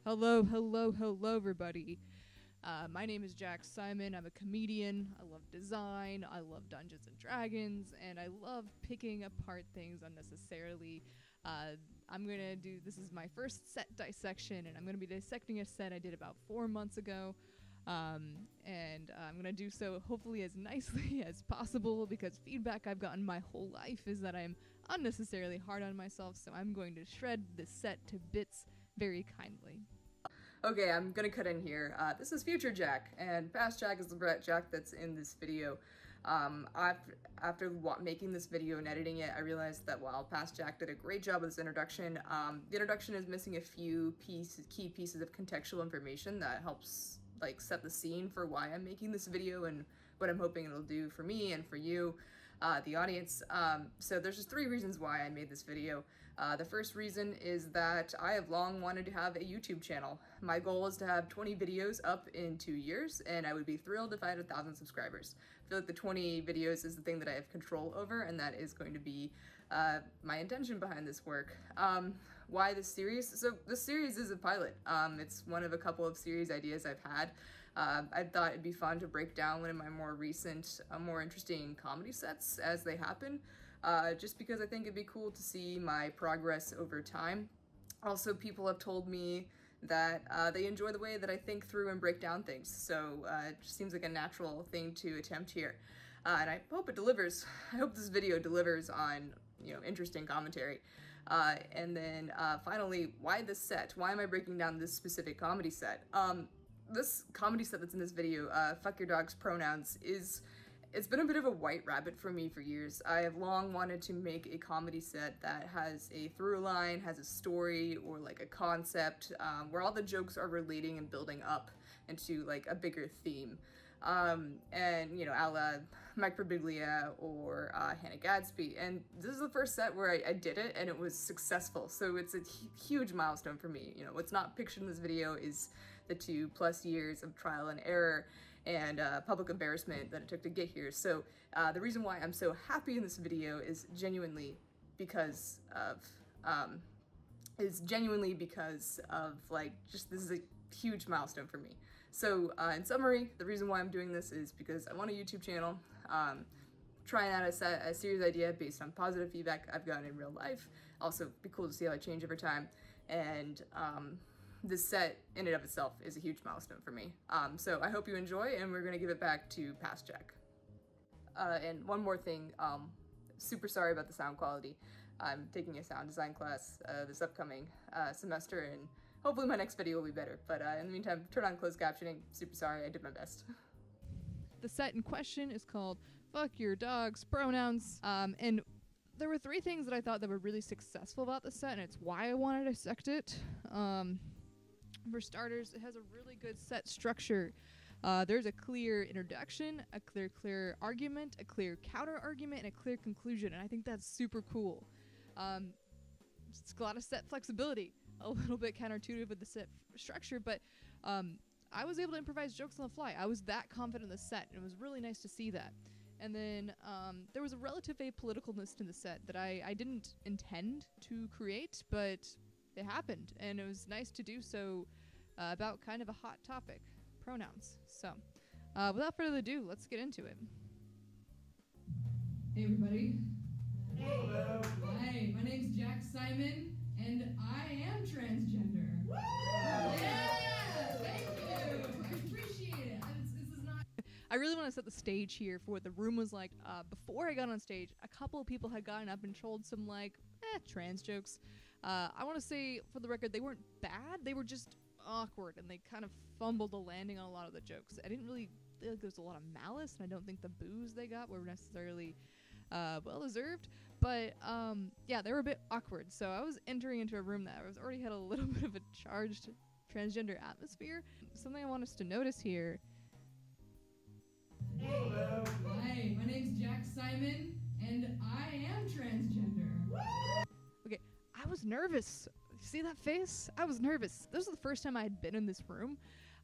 Hello, everybody. My name is Jack Simon. I'm a comedian. I love design. I love Dungeons and Dragons, and I love picking apart things unnecessarily. This is my first set dissection, and I'm gonna be dissecting a set I did about 4 months ago. And I'm gonna do so hopefully as nicely as possible, because feedback I've gotten my whole life is that I'm unnecessarily hard on myself, so I'm going to shred this set to bits very kindly. Okay, I'm gonna cut in here. This is future Jack, and past Jack is the Jack that's in this video. After making this video and editing it, I realized that while past Jack did a great job with this introduction, the introduction is missing a few key pieces of contextual information that helps set the scene for why I'm making this video and what I'm hoping it'll do for me and for you, the audience. So there's just 3 reasons why I made this video. The first reason is that I have long wanted to have a YouTube channel. My goal is to have 20 videos up in 2 years, and I would be thrilled if I had 1,000 subscribers. I feel like the 20 videos is the thing that I have control over, and that is going to be my intention behind this work. Why this series? So this series is a pilot. It's one of a couple of series ideas I've had. I thought it'd be fun to break down one of my more recent, more interesting comedy sets as they happen, just because I think it'd be cool to see my progress over time. Also, people have told me that they enjoy the way that I think through and break down things, so it just seems like a natural thing to attempt here. And I hope it delivers. I hope this video delivers on, interesting commentary. And then finally, why this set? Why am I breaking down this specific comedy set? This comedy set that's in this video, Fuck Your Dog's Pronouns, it's been a bit of a white rabbit for me for years. I have long wanted to make a comedy set that has a through line, has a story, or a concept, where all the jokes are relating and building up into a bigger theme. And a la Mike Birbiglia or Hannah Gadsby. And this is the first set where I did it, and it was successful. So it's a huge milestone for me. What's not pictured in this video is the 2+ years of trial and error and public embarrassment that it took to get here. So the reason why I'm so happy in this video is genuinely because of just this is a huge milestone for me. So in summary, the reason why I'm doing this is because I want a YouTube channel, trying out a series idea based on positive feedback I've gotten in real life. Also, it'd be cool to see how I change over time. And this set in and of itself is a huge milestone for me. So I hope you enjoy, and we're gonna give it back to past Jack. And one more thing, super sorry about the sound quality. I'm taking a sound design class this upcoming semester, and hopefully my next video will be better. But in the meantime, turn on closed captioning. Super sorry, I did my best. The set in question is called Fuck Your Dog's Pronouns, and there were 3 things that I thought that were really successful about the set, and it's why I wanted to dissect it. For starters, it has a really good set structure. There's a clear introduction, a clear argument, a clear counter argument, and a clear conclusion, and I think that's super cool. It's a lot of set flexibility, a little bit counterintuitive with the set structure, but I was able to improvise jokes on the fly. I was that confident in the set, and it was really nice to see that. And then there was a relative apoliticalness to the set that I didn't intend to create, but it happened, and it was nice to do so about kind of a hot topic, pronouns. So without further ado, let's get into it. Hey everybody. Hello. Hi, my name's Jack Simon, and I am transgender. Woo! Yeah! Thank you! I appreciate it. This is not... I really want to set the stage here for what the room was like. Before I got on stage, a couple of people had gotten up and trolled some trans jokes. I want to say, for the record, they weren't bad, they were just awkward, and they kind of fumbled the landing on a lot of the jokes. I didn't really feel like there was a lot of malice, and I don't think the boos they got were necessarily well-deserved, but yeah, they were a bit awkward. So I was entering into a room that was already had a little bit of a charged transgender atmosphere. Something I want us to notice here. Hello. Hi, my name's Jack Simon, and I am transgender. Okay, I was nervous. See that face? I was nervous. This was the first time I had been in this room,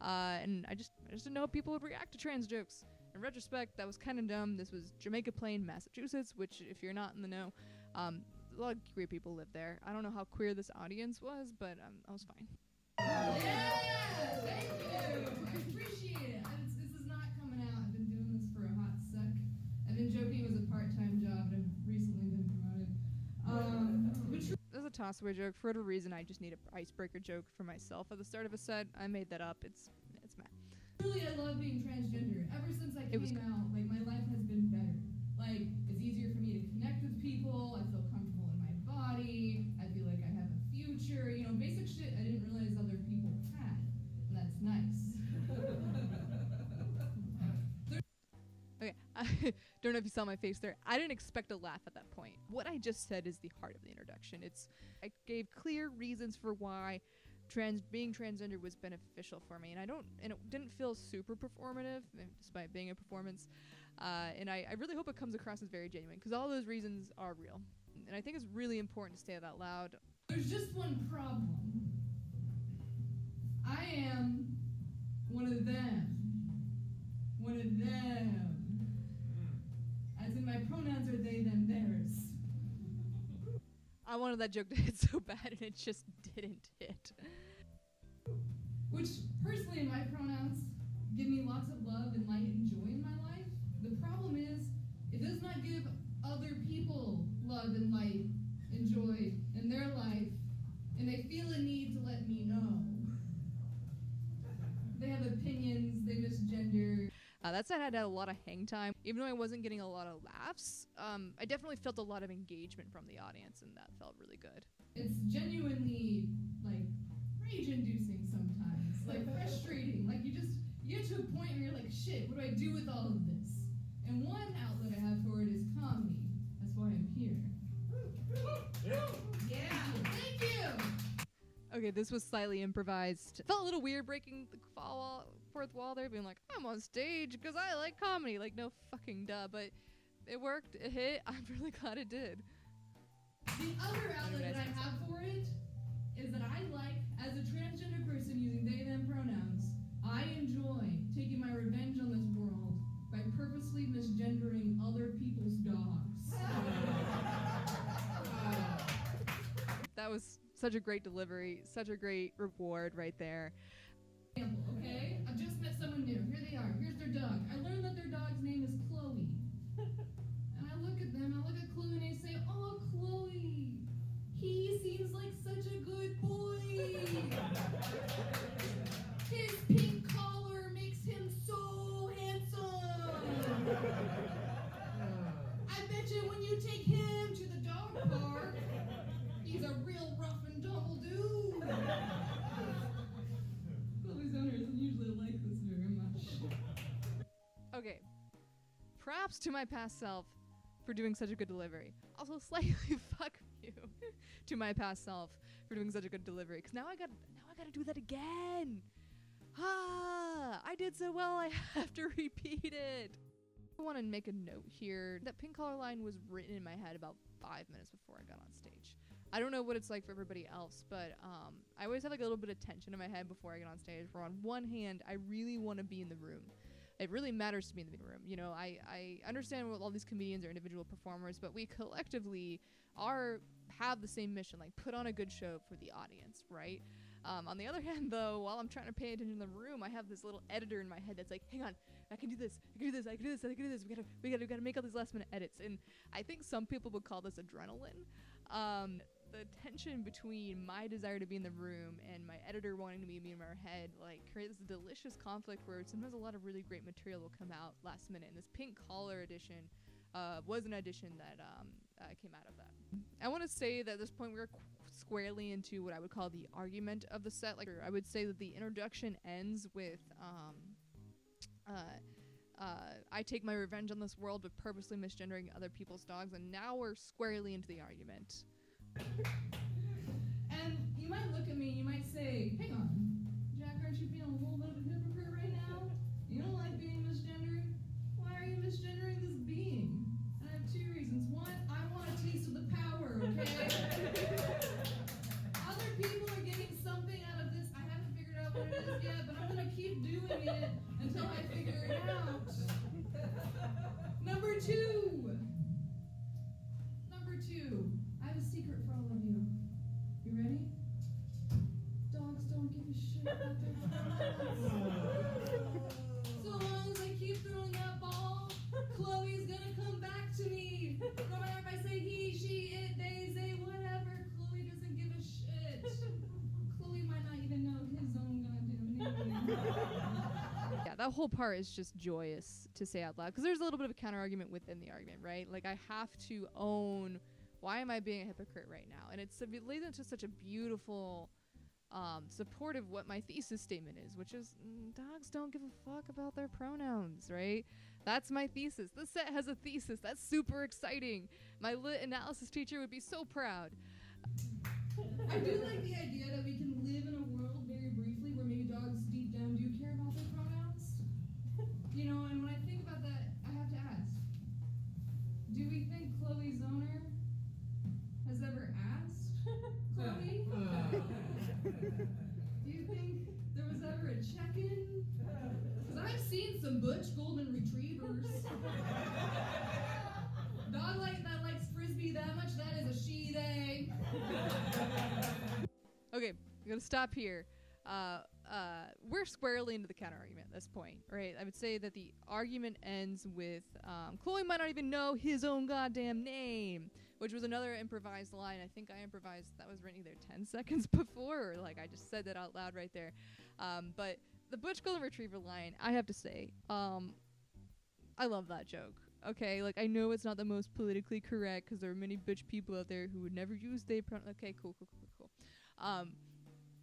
and I just didn't know if people would react to trans jokes. In retrospect, that was kind of dumb. This was Jamaica Plain, Massachusetts, which, if you're not in the know, a lot of queer people live there. I don't know how queer this audience was, but I was fine. Yeah, thank you. I appreciate it. This is not coming out. I've been doing this for a hot sec. I've been joking it was a part-time job, and I've recently been promoted. This is a toss-away joke. For whatever reason, I just need an icebreaker joke for myself at the start of a set. I made that up. It's mad. Truly, I love being transgender. Ever since I came out, like, my life has been better. Like, it's easier for me to connect with people. I feel comfortable in my body. I feel like I have a future. You know, basic shit I didn't realize other people had. And that's nice. Okay, I don't know if you saw my face there. I didn't expect a laugh at that point. What I just said is the heart of the introduction. I gave clear reasons for why being transgender was beneficial for me, and it didn't feel super performative, despite being a performance. And I really hope it comes across as very genuine, because all those reasons are real. And I think it's really important to say it out loud. There's just one problem. I am one of them. One of them. As in, my pronouns are they, them, theirs. I wanted that joke to hit so bad, and it just didn't hit. Which, personally, my pronouns give me lots of love and light and joy in my life. The problem is, it does not give other people love and light and joy in their life, and they feel a need to let me know. They have opinions, they misgender. That set had a lot of hang time. Even though I wasn't getting a lot of laughs, I definitely felt a lot of engagement from the audience, and that felt really good. It's genuinely, like, rage-inducing sometimes. Like, frustrating. Like, you get to a point where you're like, shit, what do I do with all of this? And one outlet I have for it is comedy. That's why I'm here. Yeah, thank you! Okay, this was slightly improvised. It felt a little weird breaking the fourth wall there, being like, I'm on stage because I like comedy. Like, no fucking duh, but it worked, it hit. I'm really glad it did. The other outlet that I have for it is that I like, as a transgender person using they, them pronouns, I enjoy taking my revenge on this world by purposely misgendering other people's dogs. That was such a great delivery, such a great reward right there. Okay, I've just met someone new. Here they are. Here's their dog. I learned that their dog's name is Chloe. And I look at them, I look at Chloe, and I say, oh, Chloe, he seems like such a good boy. His pink collar makes him so handsome. I bet you when you take him to the dog park, he's a real rough and tumble dude. Chloe's owner doesn't usually like this very much. Okay. Props to my past self for doing such a good delivery. Also, slightly fuck you to my past self for doing such a good delivery. Because now I gotta do that again. I did so well, I have to repeat it. I want to make a note here. That pink collar line was written in my head about 5 minutes before I got on stage. I don't know what it's like for everybody else, but I always have like a little bit of tension in my head before I get on stage, where on one hand, I really want to be in the room. It really matters to be in the room. You know, I understand what all these comedians are individual performers, but we collectively have the same mission, like put on a good show for the audience, right? On the other hand, though, while I'm trying to pay attention in the room, I have this little editor in my head that's like, hang on, I can do this, I can do this, I can do this, I can do this. We gotta make all these last minute edits. And I think some people would call this adrenaline. The tension between my desire to be in the room and my editor wanting to be in my head, like, creates this delicious conflict where sometimes a lot of really great material will come out last minute. And this pink collar edition was an edition that came out of that. I want to say that at this point we're squarely into what I would call the argument of the set. Like, I would say that the introduction ends with I take my revenge on this world with purposely misgendering other people's dogs, and now we're squarely into the argument. And you might look at me, you might say, hang on, Jack, aren't you feeling a little bit of a hypocrite right now? You don't like being misgendered? Why are you misgendering this being? And I have two reasons. One, I want a taste of the power, okay? Other people are getting something out of this. I haven't figured out what it is yet, but I'm gonna keep doing it until I figure it out. Number two, I have a secret for all of you. You ready? don't give a shit about their pronouns. So long as I keep throwing that ball, Chloe's gonna come back to me. No matter if I say he, she, it, they, they, whatever, Chloe doesn't give a shit. Chloe might not even know his own goddamn name. Yeah, that whole part is just joyous to say out loud, because there's a little bit of a counter argument within the argument, right? Like, I have to own, why am I being a hypocrite right now? And it leads into such a beautiful supportive what my thesis statement is, which is dogs don't give a fuck about their pronouns, right? That's my thesis. The set has a thesis. That's super exciting. My lit analysis teacher would be so proud. I do like the idea that we can live in a world, very briefly, where maybe dogs deep down do care about their pronouns. You know, and when I think about that, I have to ask, do we think Chloe's owner has ever asked Chloe? Do you think there was ever a check-in? Because I've seen some butch golden retrievers. Dog that likes frisbee that much, that is a she-they. Okay, I'm gonna stop here. We're squarely into the counter argument at this point, right? I would say that the argument ends with Chloe might not even know his own goddamn name, which was another improvised line. I think I improvised, that was written either 10 seconds before, or like I just said that out loud right there. But the Butch Golden Retriever line, I have to say, I love that joke. Okay, like I know it's not the most politically correct because there are many butch people out there who would never use they pronouns. Okay, cool.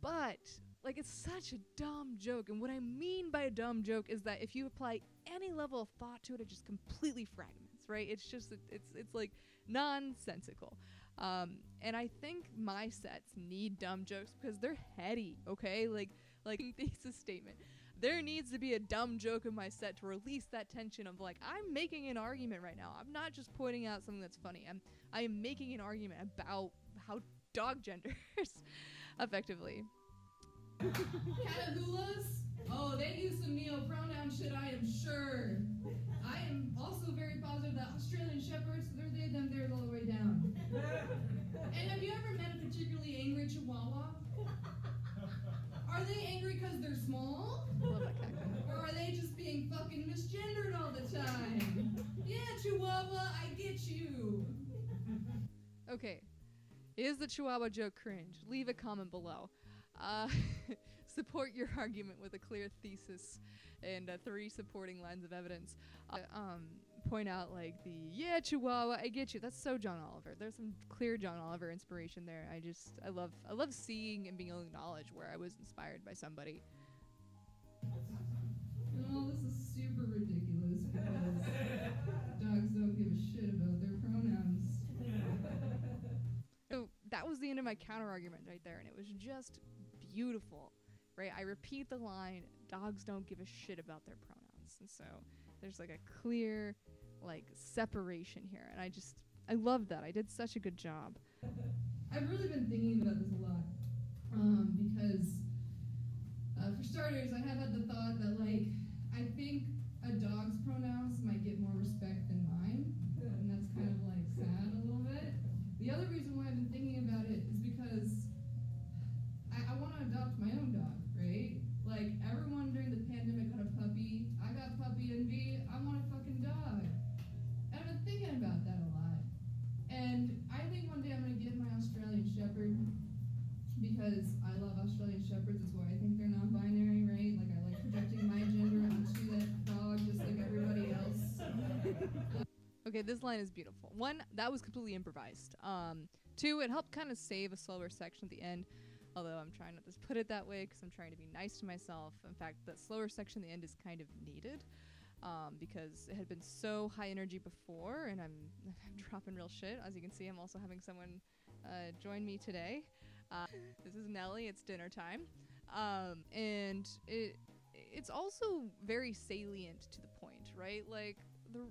But like it's such a dumb joke, and what I mean by a dumb joke is that if you apply any level of thought to it, it just completely fragments, right? It's just it's like nonsensical. And I think my sets need dumb jokes because they're heady, okay? Like thesis statement. There needs to be a dumb joke in my set to release that tension of like, I'm making an argument right now. I'm not just pointing out something that's funny. I am making an argument about how dog genders effectively. Catahoulas? Oh, they use some neo-pronoun shit, I am sure. I am also very positive that Australian Shepherds, they're they, them, theirs all the way down. And have you ever met a particularly angry Chihuahua? Are they angry because they're small? Love that cackle. Or are they just being fucking misgendered all the time? Yeah, Chihuahua, I get you. Okay. Is the Chihuahua joke cringe? Leave a comment below. Support your argument with a clear thesis and 3 supporting lines of evidence. Point out like yeah, Chihuahua, I get you. That's so John Oliver. There's some clear John Oliver inspiration there. I love seeing and being able to acknowledge where I was inspired by somebody. Oh, this is super ridiculous because dogs don't give a shit about their pronouns. So that was the end of my counter argument right there, and it was just beautiful, right? I repeat the line, dogs don't give a shit about their pronouns. And so there's like a clear like separation here, and I love that. I did such a good job. I've really been thinking about this a lot because for starters, I have had the thought that like I think a dog's pronouns might get more respect than mine, and that's kind of like sad a little bit. The other reason why I've been thinking about it is because I want to adopt my own dog, right? Like everyone during the pandemic got a puppy. I got puppy envy. I want a fucking dog. And I've been thinking about that a lot. And I think one day I'm gonna get my Australian Shepherd because I love Australian Shepherds. It's why I think they're non-binary, right? Like I like projecting my gender onto that dog just like everybody else. Okay, this line is beautiful. 1, that was completely improvised. 2, it helped kind of save a slower section at the end, although I'm trying not to put it that way because I'm trying to be nice to myself. In fact, that slower section at the end is kind of needed because it had been so high energy before, and I'm dropping real shit. As you can see, I'm also having someone join me today. This is Nellie. It's dinner time. And it's also very salient to the point, right? Like,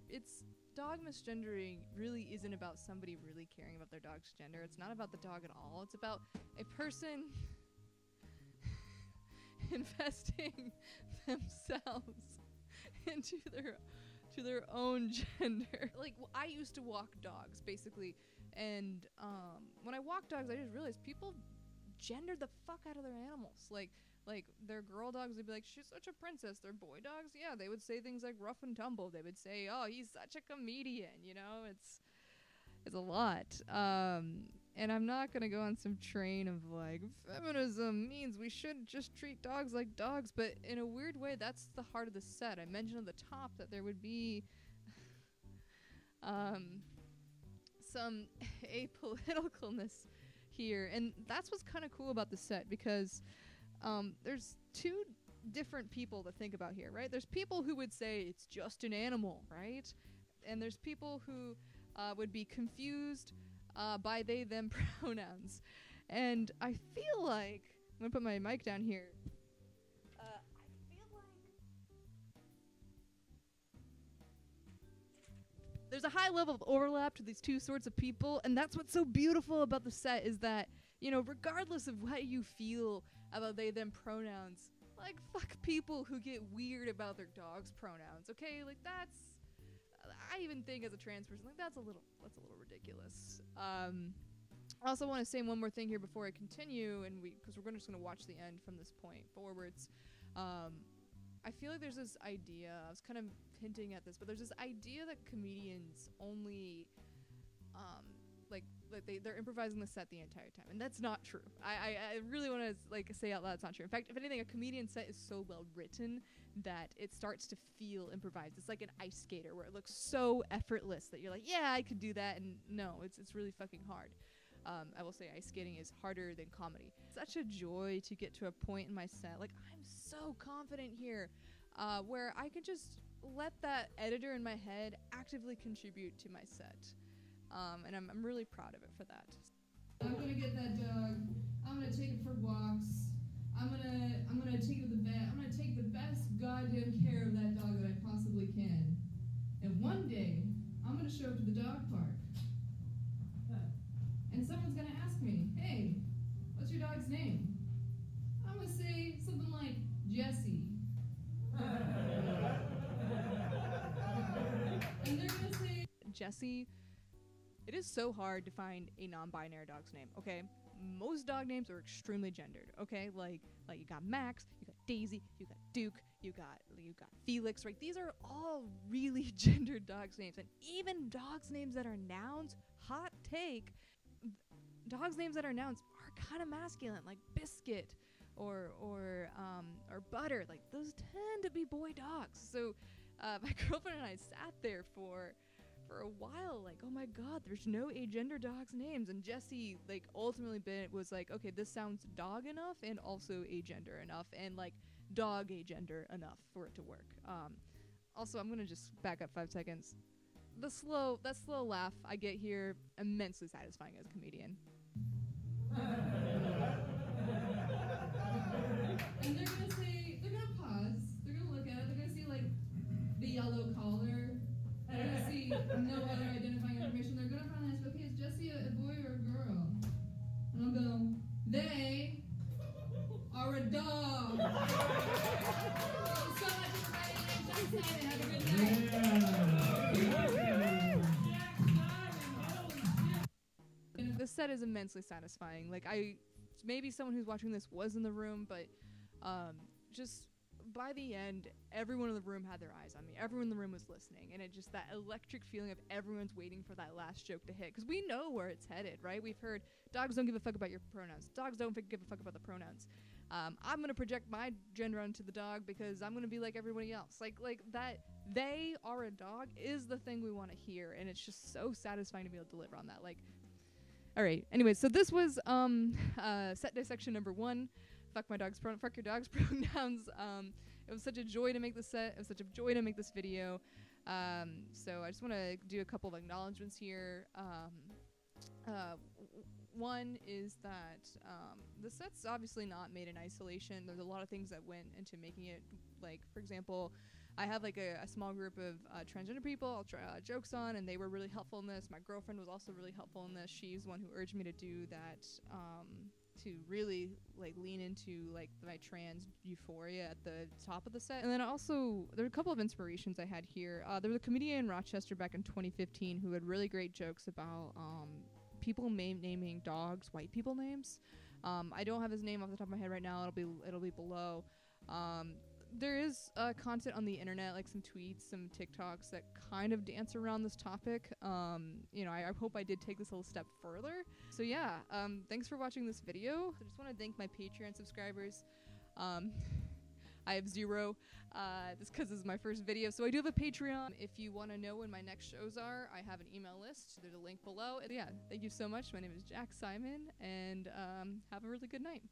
it's dog misgendering really isn't about somebody really caring about their dog's gender. It's not about the dog at all. It's about a person investing themselves into their own gender. Like, I used to walk dogs, basically, and when I walk dogs, I just realized people gender the fuck out of their animals. Like their girl dogs would be like, she's such a princess. Their boy dogs, yeah, they would say things like rough and tumble. They would say, oh, he's such a comedian, you know? It's a lot. And I'm not gonna go on some train of like, feminism means we should just treat dogs like dogs, but in a weird way, that's the heart of the set. I mentioned at the top that there would be some apoliticalness here, and that's what's kind of cool about the set, because there's two different people to think about here, right? There's people who would say it's just an animal, right? And there's people who would be confused by they them pronouns. And I feel like I'm gonna put my mic down here. I feel like there's a high level of overlap to these two sorts of people, and that's what's so beautiful about the set, is that, you know, regardless of what you feel about they them pronouns, like, fuck people who get weird about their dog's pronouns, okay? Like, that's, I even think as a trans person, like, that's a little ridiculous. I also want to say one more thing here before I continue, and because we're just going to watch the end from this point forwards. I feel like there's this idea, I was kind of hinting at this, but there's this idea that comedians only, they're improvising the set the entire time, and that's not true. I really want to like say out loud it's not true. In fact, if anything, a comedian set is so well written that it starts to feel improvised. It's like an ice skater where it looks so effortless that you're like, yeah, I could do that, and no, it's really fucking hard. I will say ice skating is harder than comedy. Such a joy to get to a point in my set. Like, I'm so confident here, where I can just let that editor in my head actively contribute to my set. And I'm really proud of it for that. I'm gonna get that dog. I'm gonna take it for walks. I'm gonna take it to the vet. I'm gonna take the best goddamn care of that dog that I possibly can. And one day, I'm gonna show up to the dog park. And someone's gonna ask me, hey, what's your dog's name? I'm gonna say something like Jessie. And they're gonna say Jessie. It is so hard to find a non-binary dog's name, okay? Most dog names are extremely gendered, okay? Like you got Max, you got Daisy, you got Duke, you got Felix, right? These are all really gendered dogs' names. And even dogs' names that are nouns, hot take, dogs' names that are nouns are kind of masculine, like Biscuit or Butter. Like, those tend to be boy dogs. So my girlfriend and I sat there for a while, like, oh my god, there's no agender dogs' names. And Jessie, like, ultimately was like, okay, this sounds dog enough and also agender enough, and like dog agender enough for it to work. Also, I'm gonna just back up 5 seconds. That slow laugh I get here, immensely satisfying as a comedian. And they're gonna pause, they're gonna look at it, they're gonna see like the yellow collar, they're gonna see no other identifying information, they're gonna finally ask, okay, is Jessie a boy or a girl? And I'll go, they are a dog. Thank you so much, everybody. I'm so excited. Have a good night. The set is immensely satisfying. Like, maybe someone who's watching this was in the room, but just by the end, everyone in the room had their eyes on me. Everyone in the room was listening, and it just, that electric feeling of everyone's waiting for that last joke to hit, because we know where it's headed, right? We've heard dogs don't give a fuck about your pronouns. Dogs don't give a fuck about the pronouns. I'm gonna project my gender onto the dog because I'm gonna be like everybody else. Like that, they are a dog is the thing we want to hear, and it's just so satisfying to be able to deliver on that. Like, all right. Anyway, so this was set dissection number 1. Fuck your dog's pronouns. It was such a joy to make this set. It was such a joy to make this video. So I just want to do a couple of acknowledgements here. One is that the set's obviously not made in isolation. There's a lot of things that went into making it. Like, for example, I have like a small group of transgender people I'll try jokes on, and they were really helpful in this. My girlfriend was also really helpful in this. She's the one who urged me to do that, to really like lean into like my trans euphoria at the top of the set. And then also there were a couple of inspirations I had here. There was a comedian in Rochester back in 2015 who had really great jokes about people naming dogs white people names. I don't have his name off the top of my head right now. It'll be below. There is content on the internet, like some tweets, some TikToks that kind of dance around this topic. You know, I hope I did take this a little step further. So yeah, thanks for watching this video. I just want to thank my Patreon subscribers. I have 0, this because this is my first video. So I do have a Patreon. If you want to know when my next shows are, I have an email list. There's a link below. Yeah, thank you so much. My name is Jack Simon, and have a really good night.